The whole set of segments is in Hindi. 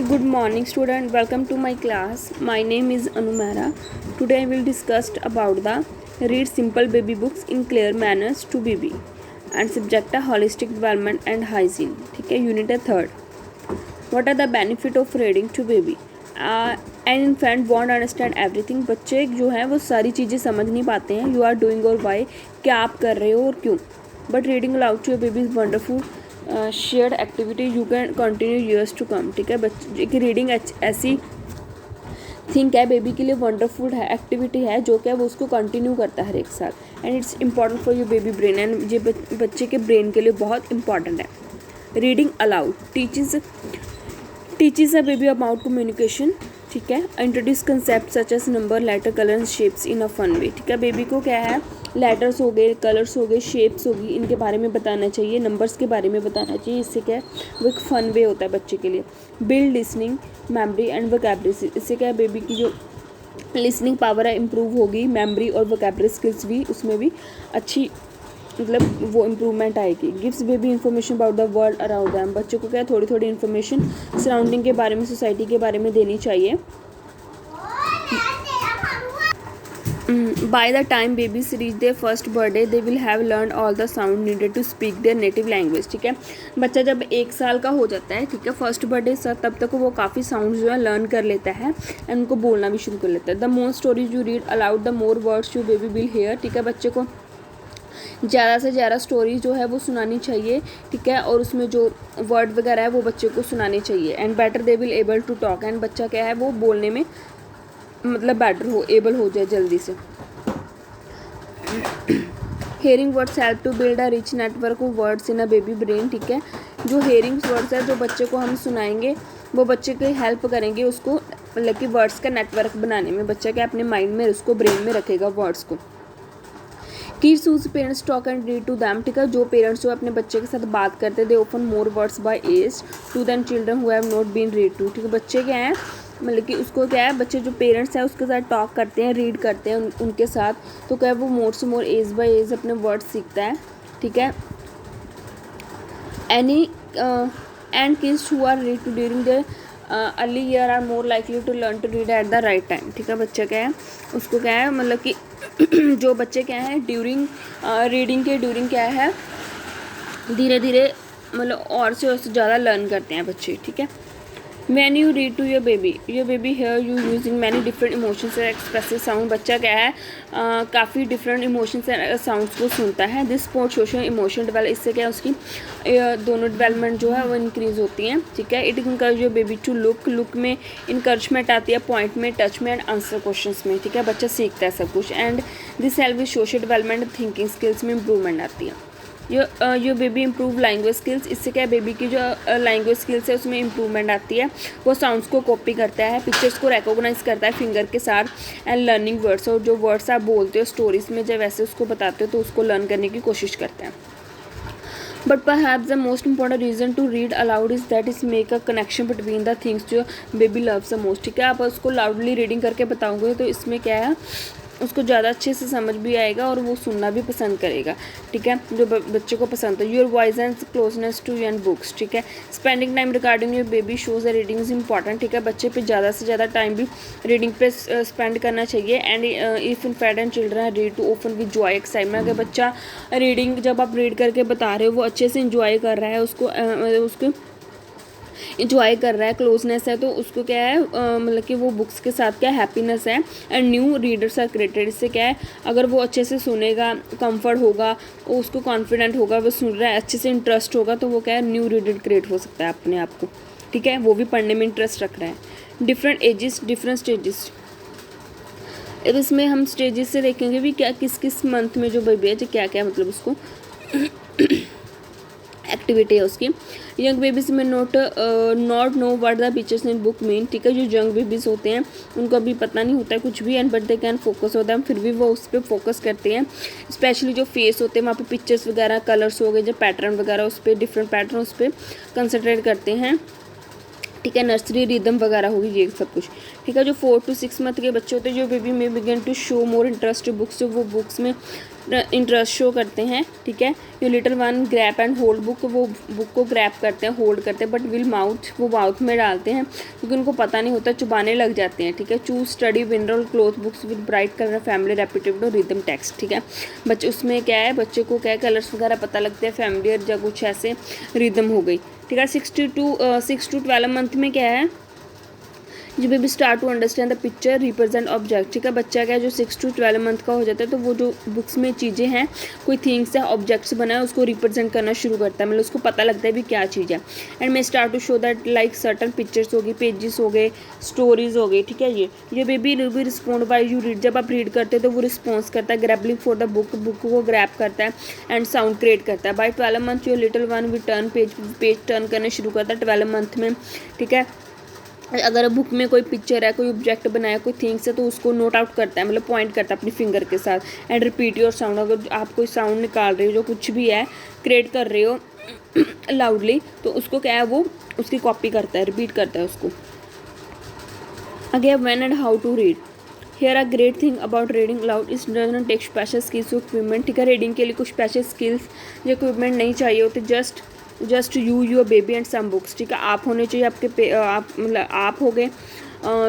Good morning student, welcome to my class. My name is Anumara. Today I will discuss about the read simple baby books in clear manners to baby and subject है holistic development and hygiene. ठीक है, unit है third. What are the benefit of reading to baby? An infant won't understand everything. बच्चे जो है वो सारी चीज़ें समझ नहीं पाते हैं. You are doing or why, क्या आप कर रहे हो और क्यों. But reading aloud to your baby is wonderful. Shared activity you can continue years to come. ठीक है, बच्चे की रीडिंग ऐसी थिंक है बेबी के लिए वंडरफुल है एक्टिविटी है जो क्या वो उसको कंटिन्यू करता है हर एक साल. And it's important for your baby brain and ये बच्चे के ब्रेन के लिए बहुत इंपॉर्टेंट है. Reading aloud teaches a baby about communication. ठीक है, introduce concept such as number letter colour shapes in a fun way. ठीक है, बेबी को क्या है लेटर्स हो गए, कलर्स हो गए, शेप्स होगी, इनके बारे में बताना चाहिए, नंबर्स के बारे में बताना चाहिए. इससे क्या है वो एक फ़न वे होता है बच्चे के लिए. Build listening memory and vocabulary. इससे क्या है बेबी की जो लिसनिंग पावर है इम्प्रूव होगी. मेमोरी और वोकैबुलरी स्किल्स भी उसमें भी अच्छी मतलब वो इम्प्रूवमेंट आएगी. Gives baby information about the world around them. बच्चों को क्या है थोड़ी थोड़ी इन्फॉर्मेशन सराउंडिंग के बारे में, सोसाइटी के बारे में देनी चाहिए. By the time babies reach their first birthday, they will have learned all the sound needed to speak their native language. ठीक है, बच्चा जब 1 साल का हो जाता है, ठीक है, फर्स्ट बर्थडे सर तब तक वो काफ़ी साउंड जो है लर्न कर लेता है एंड उनको बोलना भी शुरू कर लेता है. The more stories you read aloud the more words you baby will hair. ठीक है, बच्चे को ज़्यादा से ज़्यादा स्टोरीज जो है वो सुनानी चाहिए. ठीक है, और उसमें जो वर्ड वगैरह है वो बच्चे को सुनाने चाहिए. And better they will able to talk. And बच्चा क्या है वो बोलने में मतलब बेटर हो, एबल हो जाए जल्दी से. Hearing words help to build a rich network of words in a baby brain. ठीक है, जो हेयरिंग वर्ड्स है जो बच्चे को हम सुनाएंगे वो बच्चे की हेल्प करेंगे उसको मतलब कि वर्ड्स का नेटवर्क बनाने में. बच्चा क्या अपने माइंड में उसको ब्रेन में रखेगा वर्ड्स को. Kids whose parents talk and read to them. ठीक है, जो पेरेंट्स जो अपने बच्चे के साथ बात करते हैं they open more words by age two than children who have not been read to. ठीक है, बच्चे क्या हैं मतलब कि उसको क्या है बच्चे जो पेरेंट्स हैं उसके साथ टॉक करते हैं, रीड करते हैं उनके साथ, तो क्या है वो मोर से मोर एज बाय एज अपने वर्ड्स सीखता है. ठीक है, any and kids who are read to during the early year are more likely to learn to read at the right time. ठीक है, बच्चा क्या है उसको क्या है मतलब कि जो बच्चे क्या है ड्यूरिंग रीडिंग के ड्यूरिंग क्या है धीरे धीरे मतलब और से ज़्यादा लर्न करते हैं बच्चे. ठीक है, When you read to your baby hear you using many different emotions and expressive sound. बच्चा क्या है काफ़ी डिफरेंट इमोशंस एंड साउंड्स को सुनता है. This sport social emotion develop. इससे क्या है उसकी दोनों डेवलपमेंट जो है वो इंक्रीज़ होती हैं. ठीक है, it encourage your baby to look में इंकरेजमेंट आती है, पॉइंट में, टच में एंड आंसर क्वेश्चंस में. ठीक है, बच्चा सीखता है सब कुछ. And this help with social development, thinking skills में इंप्रूवमेंट आती है. Your baby improve language skills. इससे क्या है बेबी की जो लैंग्वेज स्किल्स है उसमें इम्प्रूवमेंट आती है. वो साउंड्स को कॉपी करता है, पिक्चर्स को रिकॉग्नाइज करता है फिंगर के साथ. एंड लर्निंग वर्ड्स, और जो वर्ड्स आप बोलते हो स्टोरीज में जब वैसे उसको बताते हो तो उसको लर्न करने की कोशिश करता है. But perhaps the most important reason to read aloud is that is make a connection between the things जो बेबी लव्स द मोस्ट. ठीक है, आप उसको लाउडली रीडिंग करके बताओगे तो इसमें क्या है उसको ज़्यादा अच्छे से समझ भी आएगा और वो सुनना भी पसंद करेगा. ठीक है, जो बच्चे को पसंद है. Your voice and closeness to and books. ठीक है, spending time regarding your baby shows the reading is important. ठीक है, बच्चे पे ज़्यादा से ज़्यादा टाइम भी रीडिंग पे स्पेंड करना चाहिए. And if infant and children read to open with joy excitement. अगर बच्चा रीडिंग जब आप रीड करके बता रहे हो वो अच्छे से इंजॉय कर रहा है, उसको इंजॉय कर रहा है, क्लोजनेस है, तो उसको क्या है मतलब कि वो बुक्स के साथ क्या हैप्पीनेस है. And new readers are created. इससे क्या है अगर वो अच्छे से सुनेगा, कंफर्ट होगा, वो उसको कॉन्फिडेंट होगा, वो सुन रहा है अच्छे से, इंटरेस्ट होगा, तो वो क्या है न्यू रीडर क्रिएट हो सकता है अपने आप को. ठीक है, वो भी पढ़ने में इंटरेस्ट रख रहा है. Different ages different stages. अब इसमें हम स्टेजेस से देखेंगे भी क्या किस किस मंथ में जो बेबी है जो क्या क्या मतलब उसको एक्टिविटी है उसकी. यंग बेबीज़ में not know what the pictures in book mean. ठीक है, जो यंग बेबीज़ होते हैं उनको अभी पता नहीं होता है कुछ भी. And but they can focus होता है, फिर भी वो उस पर फोकस करते हैं. स्पेशली जो फेस होते हैं वहाँ पे पिक्चर्स वगैरह, कलर्स हो गए, जो पैटर्न वगैरह उस पर डिफरेंट पैटर्न उस पर कंसनट्रेट करते हैं. ठीक है, नर्सरी रिदम वगैरह होगी ये सब कुछ. ठीक है, जो 4 to 6 मंथ के बच्चे होते हैं जो baby may begin to show more interest books, जो वो बुक्स में इंटरेस्ट शो करते हैं, ठीक है। You little one grab and hold book, वो बुक को ग्रैप करते हैं, होल्ड करते हैं, बट विल माउथ, वो माउथ में डालते हैं क्योंकि उनको पता नहीं होता, चुबाने लग जाते हैं, ठीक है। Choose sturdy vinyl cloth books with bright colour family repetitive rhythm text, ठीक है। बच्चे उसमें क्या है, बच्चे को क्या कलर्स वगैरह पता लगते हैं, फैमिलियर या कुछ ऐसे रिदम हो गई, ठीक है। 6 to 12 मंथ में क्या है, जो baby start to understand the picture represent object, ठीक है। बच्चा क्या है जो 6 to 12 मंथ का हो जाता है तो वो जो बुक्स में चीज़ें हैं, कोई थिंग्स है, ऑब्जेक्ट्स बना है, उसको रिप्रेजेंट करना शुरू करता है, मतलब उसको पता लगता है भी क्या चीज़ है। And may start to show that like certain pictures हो गई, पेजेस हो गए, स्टोरीज हो गई, ठीक है। ये बेबी भी रिस्पॉन्ड बाय यू रीड, जब आप रीड करते हो तो वो रिस्पॉन्स करता है, grabbling for the book, book को ग्रैब करता है एंड साउंड क्रिएट करता है। By 12 month your little one we turn page turn करना शुरू करता है 12 मंथ में, ठीक है। अगर बुक में कोई पिक्चर है, कोई ऑब्जेक्ट बनाया, कोई थिंग्स है तो उसको नोट आउट करता है, मतलब पॉइंट करता है अपनी फिंगर के साथ। एंड रिपीट योर साउंड, अगर आप कोई साउंड निकाल रहे हो, जो कुछ भी है क्रिएट कर रहे हो लाउडली, तो उसको क्या है, वो उसकी कॉपी करता है, रिपीट करता है उसको। Again when and how to read, here a great thing about reading loud is doesn't take special skills equipment, ठीक है। रीडिंग के लिए कुछ स्पेशल स्किल्स या इक्विपमेंट नहीं चाहिए होते, just you your baby and some books, ठीक है। आप होने चाहिए आपके आप, मतलब आप हो गए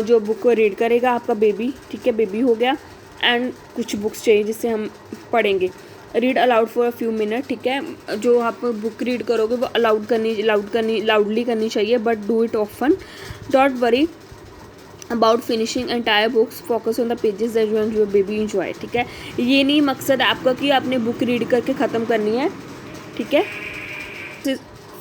जो बुक को रीड करेगा आपका बेबी, ठीक है, बेबी हो गया। एंड कुछ बुक्स चाहिए जिससे हम पढ़ेंगे। Read aloud for a few minute, ठीक है। जो आप बुक रीड करोगे वो लाउडली करनी चाहिए, but do it often. Don't worry about finishing entire books, focus on the pages that you and your baby enjoy, ठीक है। ये नहीं मकसद आपका कि आपने बुक रीड करके ख़त्म करनी है, ठीक है।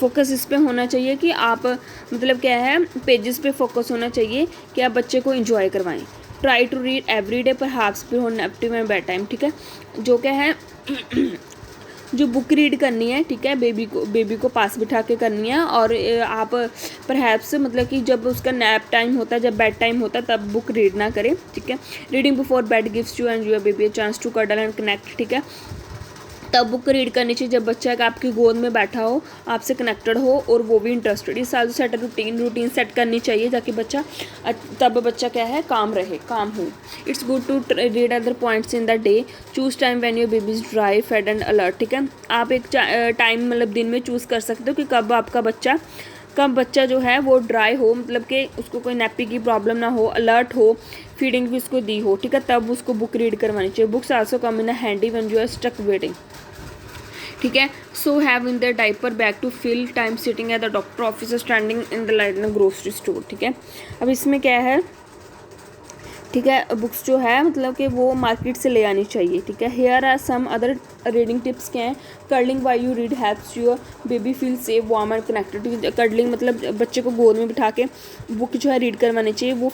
फोकस इस पे होना चाहिए कि आप, मतलब क्या है, पेजेस पे फोकस होना चाहिए कि आप बच्चे को एंजॉय करवाएं। Try to read every day perhaps before nap time and bed time, ठीक है। जो क्या है जो बुक रीड करनी है, ठीक है, बेबी को पास बिठा के करनी है, और आप परहैप्स, मतलब कि जब उसका नैप टाइम होता है, जब बेड टाइम होता है, तब बुक रीड ना करें, ठीक है। Reading before bed gives you and your baby a chance to cuddle and connect, ठीक है। तब बुक रीड करनी चाहिए जब बच्चा आपकी गोद में बैठा हो, आपसे कनेक्टेड हो और वो भी इंटरेस्टेड। इस साल सेट रूटीन सेट करनी चाहिए ताकि बच्चा, तब बच्चा क्या है, काम रहे, काम हो। It's good to read other points in the day, choose time when your baby is dry fed and alert, ठीक है। आप एक टाइम, मतलब दिन में चूज़ कर सकते हो कि कब बच्चा जो है वो ड्राई हो, मतलब कि उसको कोई नैप्पी की प्रॉब्लम ना हो, अलर्ट हो, फीडिंग भी उसको दी हो, ठीक है, तब उसको बुक रीड करवानी चाहिए। Books also come in handy when you are stuck waiting, ठीक है। So have in the diaper bag to fill time sitting at the doctor office standing in the light in grocery store, ठीक है। अब इसमें क्या है, ठीक है, बुक्स जो है मतलब कि वो मार्केट से ले आनी चाहिए, ठीक है। Here are some other reading tips क्या हैं। Curling why you read helps your baby feel safe warm and connected. Curling मतलब बच्चे को गोद में बिठा के बुक जो है रीड करवानी चाहिए, वो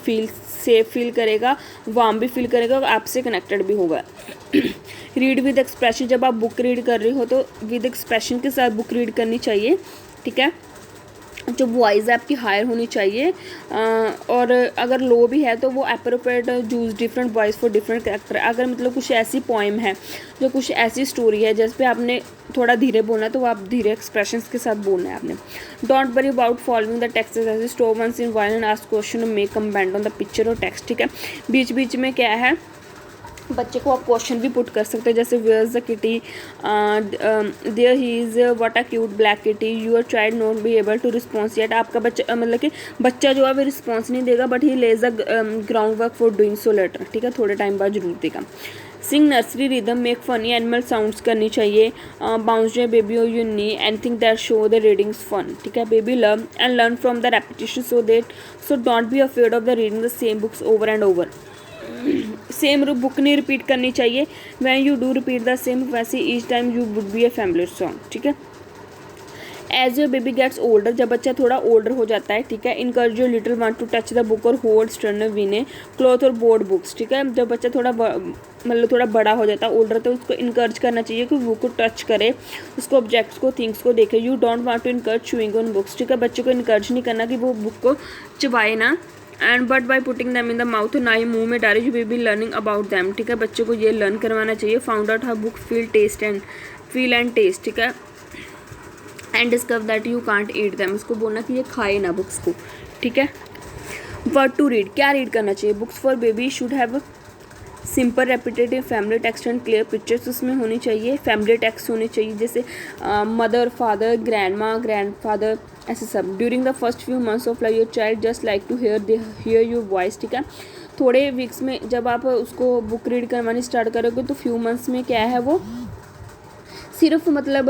सेफ फील करेगा, वार्म भी फील करेगा और आपसे कनेक्टेड भी होगा। रीड विद एक्सप्रेशन, जब आप बुक रीड कर रहे हो तो विद एक्सप्रेशन के साथ बुक रीड करनी चाहिए, ठीक है। जो वॉइस है आपकी हायर होनी चाहिए, और अगर लो भी है तो वो appropriate use different voice for different character. अगर मतलब कुछ ऐसी पोइम है, जो कुछ ऐसी स्टोरी है जिस पे आपने थोड़ा धीरे बोलना है तो वो आप धीरे एक्सप्रेशंस के साथ बोलना है आपने। Don't worry about following the text as store once in while and ask question make comment on the picture और टेक्स्ट, ठीक है। बीच बीच में क्या है, बच्चे को आप क्वेश्चन भी पुट कर सकते हैं, जैसे where is the kitty, there he is, what a cute black kitty, your child not be able to response yet. आपका बच्चा मतलब कि बच्चा जो है वो रिस्पॉन्स नहीं देगा, but he lays the ground work for doing so later, ठीक है, थोड़े टाइम बाद जरूर देगा। Sing nursery rhythm, make funny animal sounds करनी चाहिए। बाउंस योर बेबी और you knee anything that show the readings fun, ठीक है। Baby learn and learn from the repetition so don't be afraid of the reading the same books over and over. Same book नहीं रिपीट करनी चाहिए। Van you do repeat the same, वैसे each time you would be a family song, ठीक है। As your baby gets older, जब बच्चा थोड़ा ओल्डर हो जाता है, ठीक है, encourage your little one to touch the book और होल्ड स्टर्न विने क्लॉथ और बोर्ड बुक्स, ठीक है। जब बच्चा थोड़ा मतलब थोड़ा बड़ा हो जाता है, ओल्डर, तो उसको इनकरेज करना चाहिए कि बुक को टच करे, उसको ऑब्जेक्ट्स को, थिंग्स को देखे। You don't want to encourage chewing on books, ठीक है। बच्चे को इनकरेज नहीं करना कि वो बुक को चबाए ना, and but by putting them in the mouth, ना ही मुंह में डाले, you baby learning about them, ठीक है। बच्चे को ये लर्न करवाना चाहिए। Found out her book feel and taste, ठीक है। And discover that you can't eat them, उसको बोलना कि ये खाए ना बुक्स को, ठीक है। वर्ड टू रीड, क्या रीड करना चाहिए। Books for baby should have simple repetitive family text and clear pictures उसमें होनी चाहिए, फैमिली टेक्स्ट होनी चाहिए जैसे मदर, फादर, ग्रैंड माँ, ग्रैंड फादर, ऐसे सब। During the first few months of life your child just like to hear your voice, ठीक है। थोड़े वीक्स में जब आप उसको बुक रीड करवानी स्टार्ट करोगे तो फ्यू मंथ्स में क्या है वो सिर्फ मतलब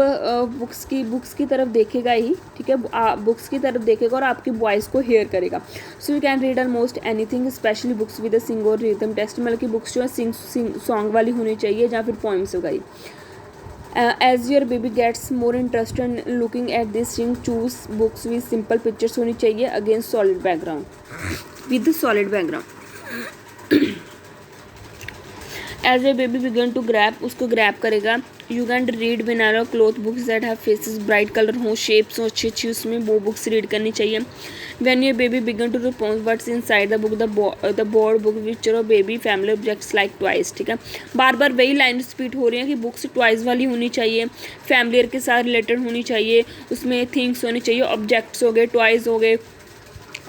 बुक्स की तरफ देखेगा ही, ठीक है, बुक्स की तरफ देखेगा और आपकी वॉइस को हेयर करेगा। So you can read almost anything, specially books with a sing और रिदम टेस्ट, मतलब कि बुक्स जो है सिंग सॉन्ग वाली होनी चाहिए या फिर पोइम्स वगैरह। As your baby gets more interest in looking at this thing, choose books with simple pictures होनी चाहिए against solid background, with solid background. As a baby began to grasp, उसको ग्रैप करेगा। You can read banana cloth books that have faces, bright colour हो, शेप्स हो अच्छी अच्छी, उसमें वो बुक्स रीड करनी चाहिए। When your baby began to respond what's inside the book, the board book picture of baby family objects like toys, ठीक है। बार बार वही लाइन रिपीट हो रही है कि बुक्स टॉयज वाली होनी चाहिए, फैमिलियर के साथ रिलेटेड होनी चाहिए, उसमें थिंग्स होनी चाहिए, ऑब्जेक्ट्स हो गए, टॉयज हो गए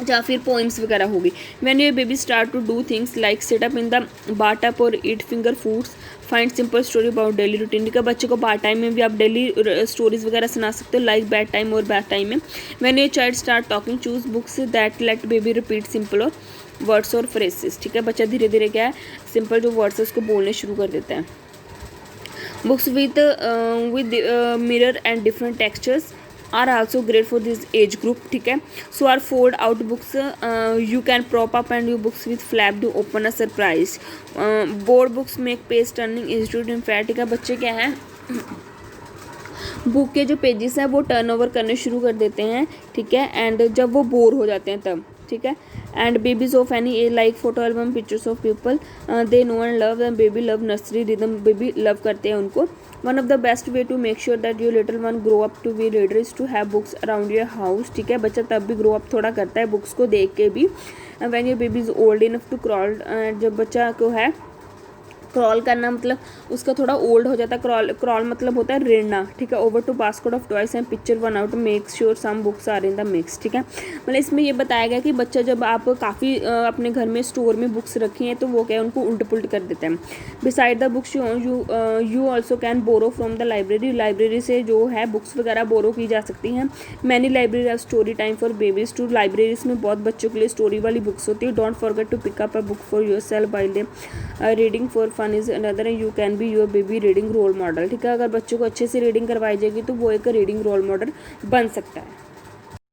या फिर पोइम्स वगैरह होगी। When your baby start to do things like sit up in the bath tub और eat finger foods, find simple story about daily routine, का बच्चे को बार टाइम में भी आप डेली स्टोरीज वगैरह सुना सकते हो, लाइक बैड टाइम और बैड टाइम में। When your child start talking, choose books that let baby repeat simple और वर्ड्स और फ्रेजेस, ठीक है। बच्चा धीरे धीरे क्या है सिंपल जो वर्ड्स है उसको बोलने शुरू कर देता है। Books with mirror and different textures are also great for this age group, ठीक है। So are fold out books, you can prop up and your books with flap to open a surprise, board books make page turning institute in fact, ठीक है। बच्चे क्या है बुक के जो पेजेस हैं वो टर्न ओवर करने शुरू कर देते हैं, ठीक है, एंड जब वो बोर हो जाते हैं तब, ठीक है। And babies of any age like photo album pictures of people they know and love, and baby love nursery rhythm, baby love करते हैं उनको। One of the best way to make sure that your little one grow up to be reader is to have books around your house, ठीक है। बच्चा तब भी ग्रो अप थोड़ा करता है बुक्स को देख के भी। When your baby is old enough to crawl, जब बच्चा को है क्रॉल करना मतलब उसका थोड़ा ओल्ड हो जाता है, क्रॉल मतलब होता है रेड़ना, ठीक है। Over to basket of toys and picture one out make sure some books are in the mix, ठीक है। मतलब इसमें ये बताया गया कि बच्चा जब आप काफ़ी अपने घर में स्टोर में बुक्स रखी हैं तो वो क्या है उनको उल्ट पुल्ट कर देते हैं। Beside the books you also can borrow from the library, library से जो है बुक्स वगैरह बोरो की जा सकती हैं। Many library have story time for babies too, libraries में बहुत बच्चों के लिए स्टोरी वाली बुक्स होती है। Don't forget to pick up a book for yourself while they, reading for fun is another, you can be your baby reading role model, ठीक है। अगर बच्चों को अच्छे से रीडिंग करवाई जाएगी तो वो एक रीडिंग रोल मॉडल बन सकता है।